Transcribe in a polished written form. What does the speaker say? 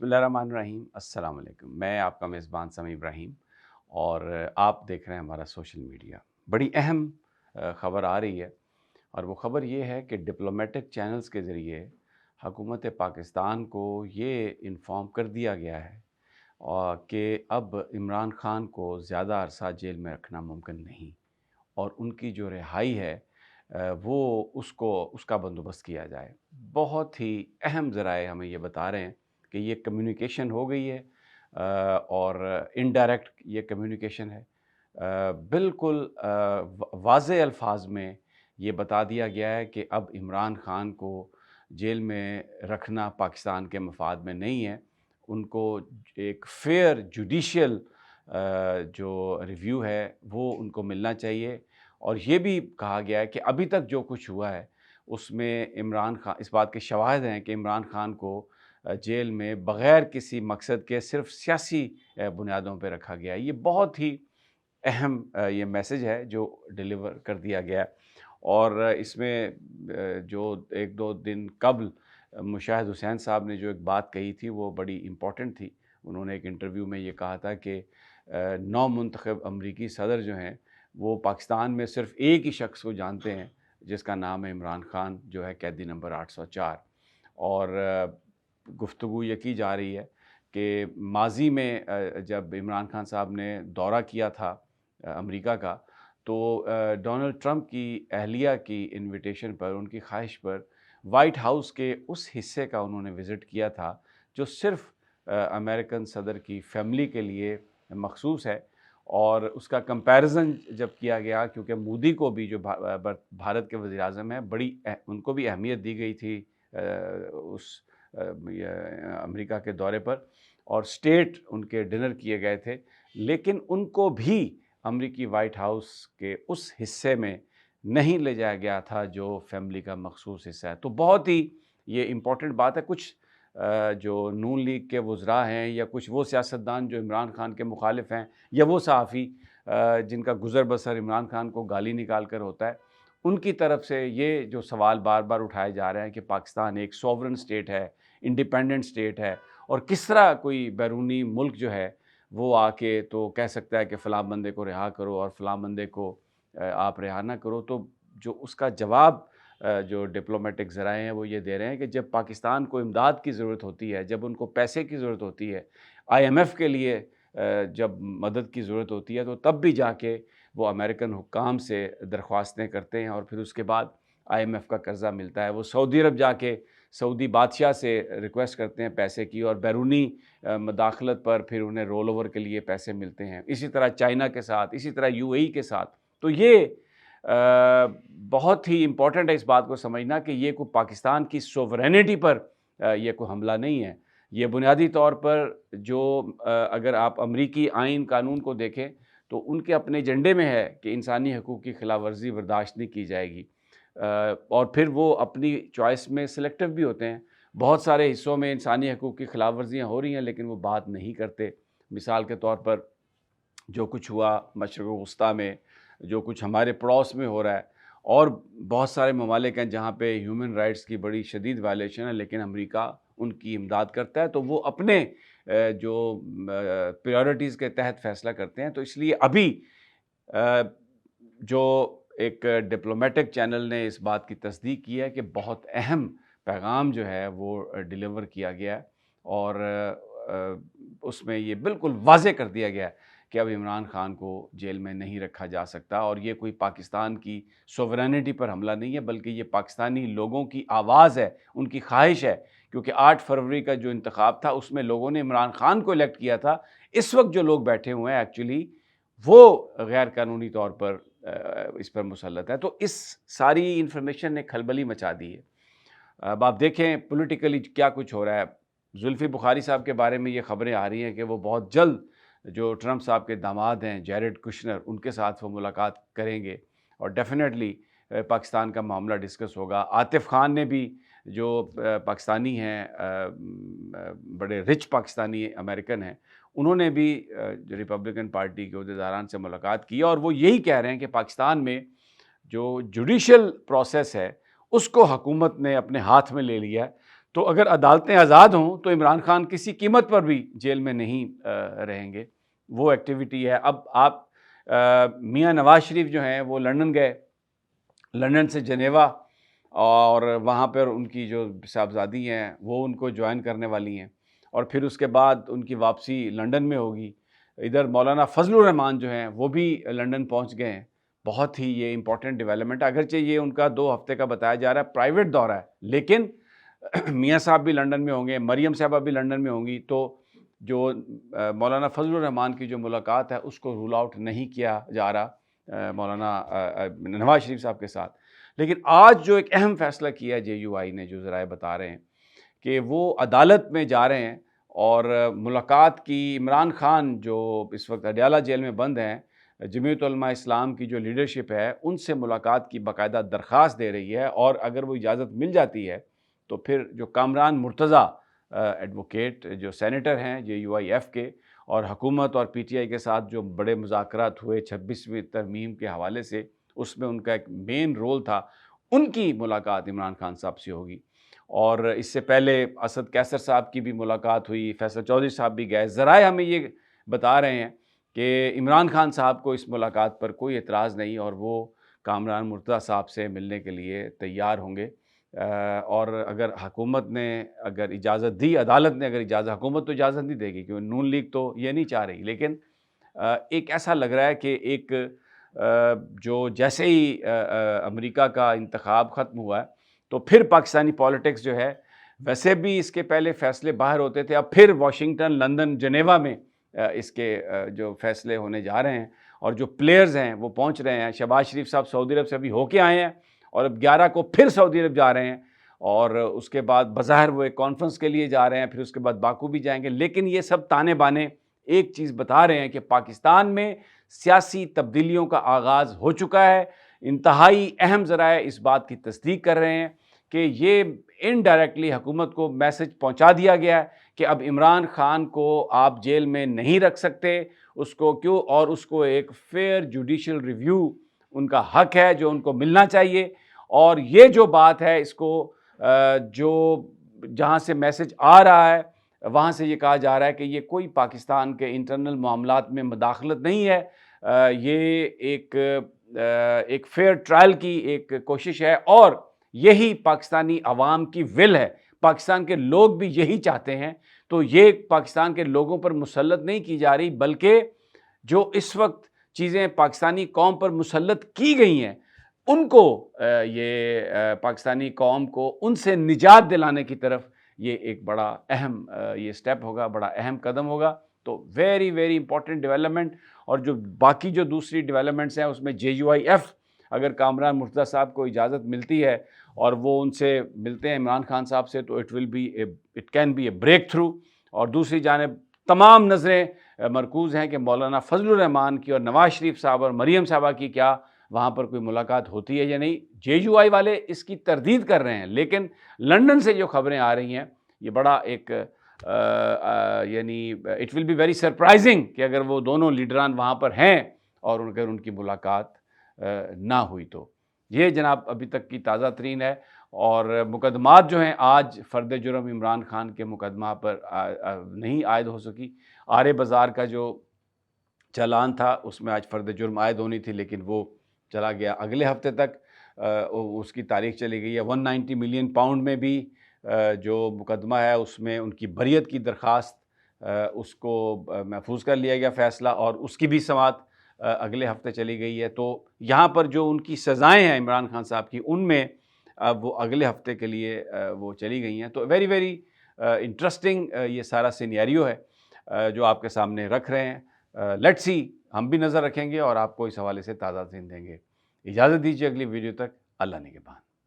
बिस्मिल्लाहिर्रहमानिर्रहीम। अस्सलाम वालेकुम। मैं आपका मेज़बान समी इब्राहिम और आप देख रहे हैं हमारा सोशल मीडिया। बड़ी अहम ख़बर आ रही है और वो ख़बर ये है कि डिप्लोमेटिक चैनल्स के ज़रिए हुकूमत पाकिस्तान को ये इन्फॉर्म कर दिया गया है कि अब इमरान ख़ान को ज़्यादा अरसा जेल में रखना मुमकिन नहीं और उनकी जो रिहाई है वो उसका बंदोबस्त किया जाए। बहुत ही अहम ज़राए हमें ये बता रहे हैं कि ये कम्युनिकेशन हो गई है और इनडायरेक्ट ये कम्युनिकेशन है। बिल्कुल वाज़ेह अल्फाज में ये बता दिया गया है कि अब इमरान ख़ान को जेल में रखना पाकिस्तान के मफाद में नहीं है। उनको एक फ़ेयर जुडिशियल जो रिव्यू है वो उनको मिलना चाहिए और ये भी कहा गया है कि अभी तक जो कुछ हुआ है उसमें इमरान ख़ान इस बात के शवाहिद हैं कि इमरान ख़ान को जेल में बग़ैर किसी मकसद के सिर्फ़ सियासी बुनियादों पे रखा गया है। ये बहुत ही अहम ये मैसेज है जो डिलीवर कर दिया गया है और इसमें जो 1-2 दिन कबल मुशाहिद हुसैन साहब ने जो एक बात कही थी वो बड़ी इम्पोर्टेंट थी। उन्होंने एक इंटरव्यू में ये कहा था कि नौ-मुंतखब अमरीकी सदर जो हैं वो पाकिस्तान में सिर्फ़ एक ही शख्स को जानते हैं जिसका नाम है इमरान ख़ान, जो है कैदी नंबर 804। और गुफ्तगू ये की जा रही है कि माज़ी में जब इमरान ख़ान साहब ने दौरा किया था अमेरिका का, तो डोनाल्ड ट्रंप की अहलिया की इनविटेशन पर, उनकी ख़्वाहिश पर वाइट हाउस के उस हिस्से का उन्होंने विज़िट किया था जो सिर्फ़ अमेरिकन सदर की फ़ैमिली के लिए मख़सूस है। और उसका कंपैरिज़न जब किया गया, क्योंकि मोदी को भी जो भारत के वज़ीर-ए-आज़म हैं, उनको भी अहमियत दी गई थी उस अमेरिका के दौरे पर और स्टेट उनके डिनर किए गए थे, लेकिन उनको भी अमेरिकी वाइट हाउस के उस हिस्से में नहीं ले जाया गया था जो फैमिली का मखसूस हिस्सा है। तो बहुत ही ये इम्पोर्टेंट बात है। कुछ जो नून लीग के वुज़रा हैं या कुछ वो सियासतदान जो इमरान ख़ान के मुखालिफ हैं या वो सहाफ़ी जिनका गुज़र बसर इमरान ख़ान को गाली निकाल कर होता है, उनकी तरफ से ये जो सवाल बार बार उठाए जा रहे हैं कि पाकिस्तान एक सॉवरेन स्टेट है, इंडिपेंडेंट स्टेट है और किस तरह कोई बैरूनी मुल्क जो है वो आके तो कह सकता है कि फ़लाँ बंदे को रिहा करो और फ़लाँ बंदे को आप रिहा ना करो। तो जो उसका जवाब जो डिप्लोमेटिक ज़राए हैं वो ये दे रहे हैं कि जब पाकिस्तान को इमदाद की ज़रूरत होती है, जब उनको पैसे की ज़रूरत होती है, IMF के लिए जब मदद की ज़रूरत होती है, तो तब भी जाके वो अमेरिकन हुक्काम से दरख्वास्तें करते हैं और फिर उसके बाद IMF का कर्ज़ा मिलता है। वो सऊदी अरब जाके सऊदी बादशाह से रिक्वेस्ट करते हैं पैसे की और बैरूनी मदाखलत पर फिर उन्हें रोल ओवर के लिए पैसे मिलते हैं। इसी तरह चाइना के साथ, इसी तरह UAE के साथ। तो ये बहुत ही इम्पोर्टेंट है इस बात को समझना कि ये कोई पाकिस्तान की सोवरेनिटी पर ये कोई हमला नहीं है। ये बुनियादी तौर पर जो अगर आप अमरीकी आइन कानून को देखें तो उनके अपने एजेंडे में है कि इंसानी हकूक़ की खिलाफ़ वर्जी बर्दाश्त नहीं की जाएगी। और फिर वो अपनी चॉइस में सिलेक्टिव भी होते हैं। बहुत सारे हिस्सों में इंसानी हकूक़ की खिलाफ़ वर्जियाँ हो रही हैं लेकिन वो बात नहीं करते। मिसाल के तौर पर जो कुछ हुआ मशरिक़ वस्ता में, जो कुछ हमारे पड़ोस में हो रहा है और बहुत सारे ममालिक हैं जहाँ पे ह्यूमन राइट्स की बड़ी शदीद वायलेशन है, लेकिन अमेरिका उनकी इमदाद करता है, तो वो अपने जो प्रायोरिटीज़ के तहत फ़ैसला करते हैं। तो इसलिए अभी जो एक डिप्लोमेटिक चैनल ने इस बात की तस्दीक की है कि बहुत अहम पैगाम जो है वो डिलीवर किया गया है और उसमें ये बिल्कुल वाज़ेह कर दिया गया है कि अब इमरान ख़ान को जेल में नहीं रखा जा सकता और ये कोई पाकिस्तान की सोवरेनिटी पर हमला नहीं है, बल्कि ये पाकिस्तानी लोगों की आवाज़ है, उनकी ख्वाहिश है। क्योंकि 8 फरवरी का जो इंतखाब था उसमें लोगों ने इमरान ख़ान को इलेक्ट किया था। इस वक्त जो लोग बैठे हुए हैं एक्चुअली वो गैर कानूनी तौर पर इस पर मुसल्लत है। तो इस सारी इन्फॉर्मेशन ने खलबली मचा दी है। अब आप देखें पॉलिटिकली क्या कुछ हो रहा है। जुल्फ़ी बुखारी साहब के बारे में ये ख़बरें आ रही हैं कि वो बहुत जल्द जो ट्रंप साहब के दामाद हैं जैरेड कुशनर, उनके साथ वो मुलाकात करेंगे और डेफ़िनेटली पाकिस्तान का मामला डिस्कस होगा। आतिफ़ ख़ान ने भी जो पाकिस्तानी हैं, बड़े रिच पाकिस्तानी अमेरिकन हैं, उन्होंने भी जो रिपब्लिकन पार्टी के अहदेदारान से मुलाकात की और वो यही कह रहे हैं कि पाकिस्तान में जो जुडिशियल प्रोसेस है उसको हुकूमत ने अपने हाथ में ले लिया है। تو اگر عدالتیں آزاد ہوں تو عمران خان کسی قیمت پر بھی جیل میں نہیں رہیں گے. وہ ایکٹیویٹی ہے. اب آپ میاں نواز شریف جو ہیں وہ لندن گئے، لندن سے جنیوا، اور وہاں پر ان کی جو صاحبزادی ہیں وہ ان کو جوائن کرنے والی ہیں، اور پھر اس کے بعد ان کی واپسی لندن میں ہوگی. ادھر مولانا فضل الرحمان جو ہیں وہ بھی لندن پہنچ گئے ہیں. بہت ہی یہ امپورٹنٹ ڈیولپمنٹ، اگرچہ یہ ان کا 2 ہفتے کا بتایا جا رہا ہے پرائیویٹ دورہ ہے، لیکن میاں صاحب بھی لندن میں ہوں گے، مریم صاحبہ بھی لندن میں ہوں گی. تو جو مولانا فضل الرحمان کی جو ملاقات ہے اس کو رول آؤٹ نہیں کیا جا رہا مولانا نواز شریف صاحب کے ساتھ. لیکن آج جو ایک اہم فیصلہ کیا جے یو آئی نے، جو ذرائع بتا رہے ہیں کہ وہ عدالت میں جا رہے ہیں اور ملاقات کی. عمران خان جو اس وقت اڈیالہ جیل میں بند ہیں، جمعیت علماء اسلام کی جو لیڈرشپ ہے ان سے ملاقات کی باقاعدہ درخواست دے رہی ہے، اور اگر وہ اجازت مل جاتی ہے تو پھر جو کامران مرتضیٰ ایڈوکیٹ جو سینیٹر ہیں جے یو آئی ایف کے، اور حکومت اور پی ٹی آئی کے ساتھ جو بڑے مذاکرات ہوئے 26ویں ترمیم کے حوالے سے، اس میں ان کا ایک مین رول تھا، ان کی ملاقات عمران خان صاحب سے ہوگی. اور اس سے پہلے اسد کیسر صاحب کی بھی ملاقات ہوئی، فیصل چودھری صاحب بھی گئے. ذرائع ہمیں یہ بتا رہے ہیں کہ عمران خان صاحب کو اس ملاقات پر کوئی اعتراض نہیں، اور وہ کامران مرتضیٰ صاحب سے ملنے کے لیے تیار ہوں گے. اور اگر حکومت نے اگر اجازت دی، عدالت نے اگر اجازت، حکومت تو اجازت نہیں دے گی کیونکہ نون لیگ تو یہ نہیں چاہ رہی، لیکن ایک ایسا لگ رہا ہے کہ ایک جو جیسے ہی امریکہ کا انتخاب ختم ہوا ہے تو پھر پاکستانی پولیٹکس جو ہے، ویسے بھی اس کے پہلے فیصلے باہر ہوتے تھے، اب پھر واشنگٹن، لندن، جنیوا میں اس کے جو فیصلے ہونے جا رہے ہیں، اور جو پلیئرز ہیں وہ پہنچ رہے ہیں. شہباز شریف صاحب سعودی عرب سے ابھی ہو کے آئے ہیں، اور اب 11 کو پھر سعودی عرب جا رہے ہیں، اور اس کے بعد بظاہر وہ ایک کانفرنس کے لیے جا رہے ہیں، پھر اس کے بعد باکو بھی جائیں گے. لیکن یہ سب تانے بانے ایک چیز بتا رہے ہیں کہ پاکستان میں سیاسی تبدیلیوں کا آغاز ہو چکا ہے. انتہائی اہم ذرائع اس بات کی تصدیق کر رہے ہیں کہ یہ انڈائریکٹلی حکومت کو میسج پہنچا دیا گیا ہے کہ اب عمران خان کو آپ جیل میں نہیں رکھ سکتے، اس کو کیوں، اور اس کو ایک فیئر جوڈیشل ریویو ان کا حق ہے جو ان کو ملنا چاہیے. اور یہ جو بات ہے، اس کو جو جہاں سے میسج آ رہا ہے وہاں سے یہ کہا جا رہا ہے کہ یہ کوئی پاکستان کے انٹرنل معاملات میں مداخلت نہیں ہے، یہ ایک فیئر ٹرائل کی ایک کوشش ہے، اور یہی پاکستانی عوام کی ول ہے. پاکستان کے لوگ بھی یہی چاہتے ہیں. تو یہ پاکستان کے لوگوں پر مسلط نہیں کی جا رہی، بلکہ جو اس وقت چیزیں پاکستانی قوم پر مسلط کی گئی ہیں ان کو یہ پاکستانی قوم کو ان سے نجات دلانے کی طرف یہ ایک بڑا اہم یہ سٹیپ ہوگا، بڑا اہم قدم ہوگا. تو ویری ویری امپورٹنٹ ڈیولپمنٹ. اور جو باقی جو دوسری ڈیولپمنٹس ہیں اس میں جے یو آئی ایف، اگر کامران مرتضیٰ صاحب کو اجازت ملتی ہے اور وہ ان سے ملتے ہیں عمران خان صاحب سے، تو it can be a breakthrough. اور دوسری جانب تمام نظریں مرکوز ہیں کہ مولانا فضل الرحمان کی اور نواز شریف صاحب اور مریم صاحبہ کی کیا وہاں پر کوئی ملاقات ہوتی ہے یا نہیں. جے یو آئی والے اس کی تردید کر رہے ہیں، لیکن لندن سے جو خبریں آ رہی ہیں یہ بڑا ایک یعنی it will be very surprising کہ اگر وہ دونوں لیڈران وہاں پر ہیں اور اگر ان کی ملاقات نہ ہوئی تو. یہ جناب ابھی تک کی تازہ ترین ہے. اور مقدمات جو ہیں آج فرد جرم عمران خان کے مقدمہ پر نہیں عائد ہو سکی. آرے بازار کا جو چالان تھا اس میں آج فرد جرم عائد ہونی تھی، لیکن وہ چلا گیا اگلے ہفتے تک، اس کی تاریخ چلی گئی ہے. 190 ملین پاؤنڈ میں بھی جو مقدمہ ہے اس میں ان کی بریت کی درخواست اس کو محفوظ کر لیا گیا فیصلہ، اور اس کی بھی سماعت اگلے ہفتے چلی گئی ہے. تو یہاں پر جو ان کی سزائیں ہیں عمران خان صاحب کی، ان میں اب وہ اگلے ہفتے کے لیے وہ چلی گئی ہیں. تو ویری ویری انٹرسٹنگ یہ سارا سینیریو ہے جو آپ کے سامنے رکھ رہے ہیں. لیٹس سی، ہم بھی نظر رکھیں گے اور آپ کو اس حوالے سے تازہ ترین دیں گے. اجازت دیجیے اگلی ویڈیو تک. اللہ نگہبان.